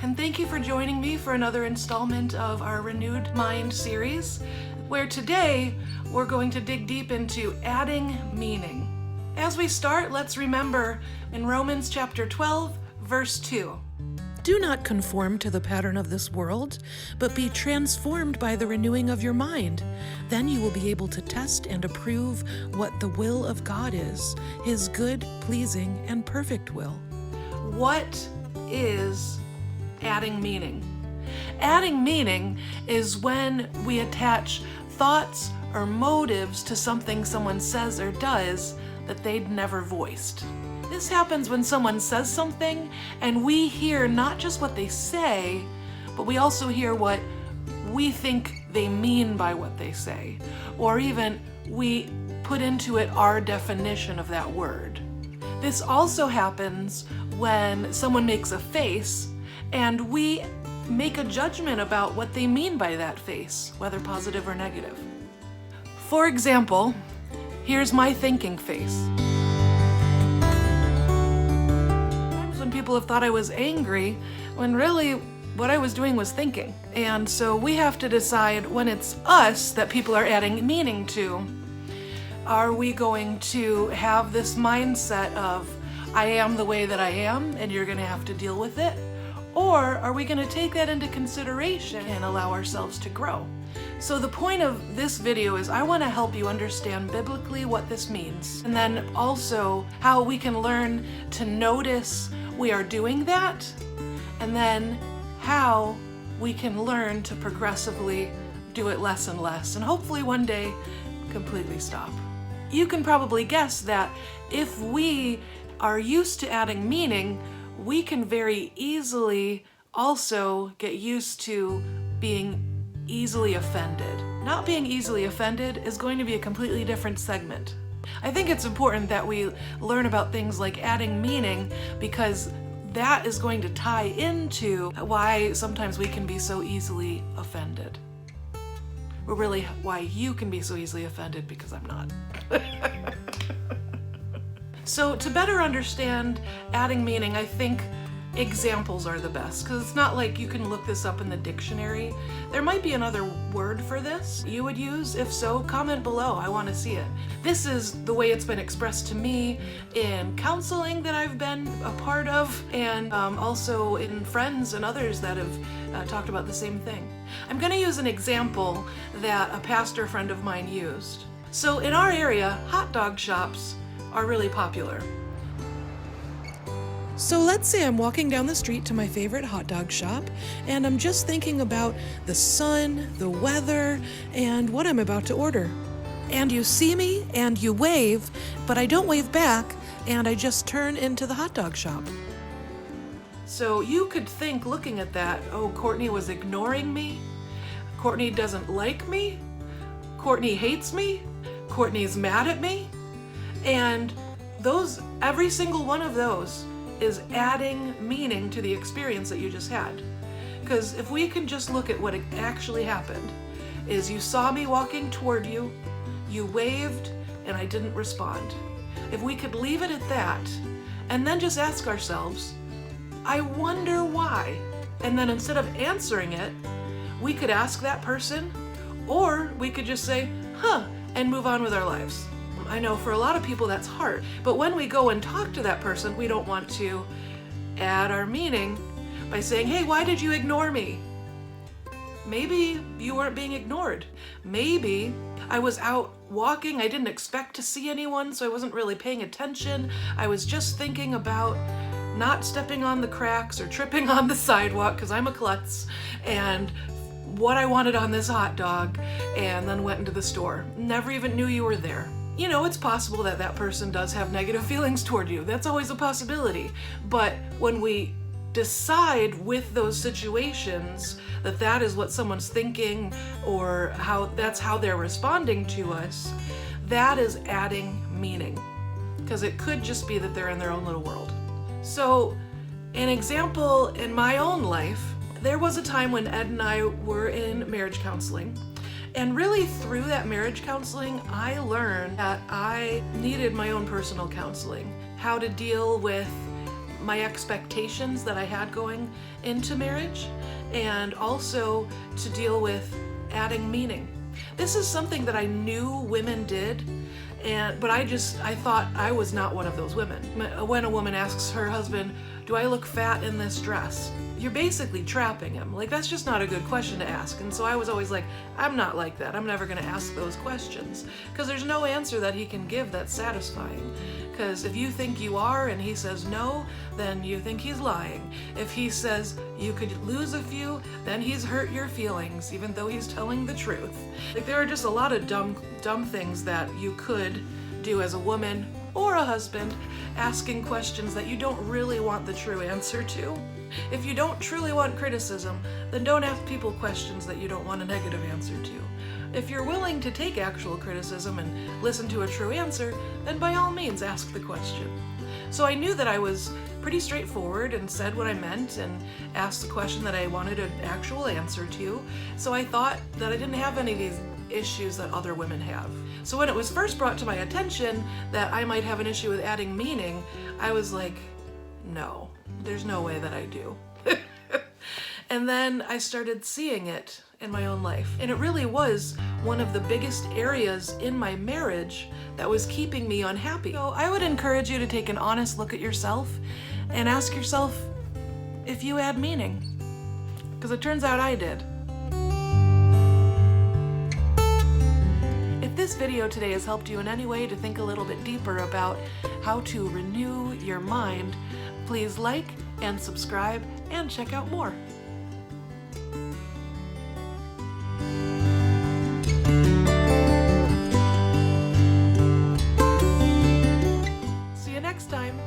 and thank you for joining me for another installment of our Renewed Mind series, where today we're going to dig deep into adding meaning. As we start, let's remember in Romans chapter 12, verse 2. Do not conform to the pattern of this world, but be transformed by the renewing of your mind. Then you will be able to test and approve what the will of God is, His good, pleasing, and perfect will. What is adding meaning? Adding meaning is when we attach thoughts or motives to something someone says or does that they'd never voiced. This happens when someone says something and we hear not just what they say, but we also hear what we think they mean by what they say, or even we put into it our definition of that word. This also happens when someone makes a face and we make a judgment about what they mean by that face, whether positive or negative. For example, here's my thinking face. People have thought I was angry when really what I was doing was thinking. And so we have to decide when it's us that people are adding meaning to. Are we going to have this mindset of, I am the way that I am and you're going to have to deal with it? Or are we going to take that into consideration and allow ourselves to grow? So the point of this video is I want to help you understand biblically what this means, and then also how we can learn to notice we are doing that, and then how we can learn to progressively do it less and less, and hopefully one day completely stop. You can probably guess that if we are used to adding meaning, we can very easily also get used to being easily offended. Not being easily offended is going to be a completely different segment. I think it's important that we learn about things like adding meaning because that is going to tie into why sometimes we can be so easily offended. Or really why you can be so easily offended, because I'm not. So to better understand adding meaning, I think examples are the best, because it's not like you can look this up in the dictionary. There might be another word for this you would use. If so, comment below. I want to see it. This is the way it's been expressed to me in counseling that I've been a part of, and also in friends and others that have talked about the same thing. I'm going to use an example that a pastor friend of mine used. So in our area, hot dog shops are really popular. So let's say I'm walking down the street to my favorite hot dog shop, and I'm just thinking about the sun, the weather, and what I'm about to order. And you see me, and you wave, but I don't wave back, and I just turn into the hot dog shop. So you could think, looking at that, oh, Courtney was ignoring me, Courtney doesn't like me, Courtney hates me, Courtney's mad at me, and every single one of those is adding meaning to the experience that you just had. Because if we can just look at what actually happened, is you saw me walking toward you, you waved, and I didn't respond. If we could leave it at that, and then just ask ourselves, I wonder why? And then instead of answering it, we could ask that person, or we could just say, and move on with our lives. I know for a lot of people that's hard, but when we go and talk to that person, we don't want to add our meaning by saying, hey, why did you ignore me? Maybe you weren't being ignored. Maybe I was out walking, I didn't expect to see anyone, so I wasn't really paying attention. I was just thinking about not stepping on the cracks or tripping on the sidewalk, because I'm a klutz, and what I wanted on this hot dog, and then went into the store. Never even knew you were there. You know, it's possible that that person does have negative feelings toward you. That's always a possibility. But when we decide with those situations that that is what someone's thinking, or that's how they're responding to us, that is adding meaning. Because it could just be that they're in their own little world. So, an example in my own life, there was a time when Ed and I were in marriage counseling. And really through that marriage counseling, I learned that I needed my own personal counseling, how to deal with my expectations that I had going into marriage, and also to deal with adding meaning. This is something that I knew women did, but I thought I was not one of those women. When a woman asks her husband, "Do I look fat in this dress?" You're basically trapping him. Like, that's just not a good question to ask. And so I was always like, I'm not like that. I'm never going to ask those questions, because there's no answer that he can give that's satisfying. Because if you think you are and he says no, then you think he's lying. If he says you could lose a few, then he's hurt your feelings, even though he's telling the truth. Like, there are just a lot of dumb things that you could do as a woman or a husband, asking questions that you don't really want the true answer to. If you don't truly want criticism, then don't ask people questions that you don't want a negative answer to. If you're willing to take actual criticism and listen to a true answer, then by all means ask the question. So I knew that I was pretty straightforward and said what I meant and asked the question that I wanted an actual answer to. So I thought that I didn't have any of these issues that other women have. So when it was first brought to my attention that I might have an issue with adding meaning, I was like, no, there's no way that I do. And then I started seeing it in my own life. And it really was one of the biggest areas in my marriage that was keeping me unhappy. So I would encourage you to take an honest look at yourself and ask yourself if you add meaning. Because it turns out I did. If this video today has helped you in any way to think a little bit deeper about how to renew your mind, please like and subscribe and check out more. See you next time.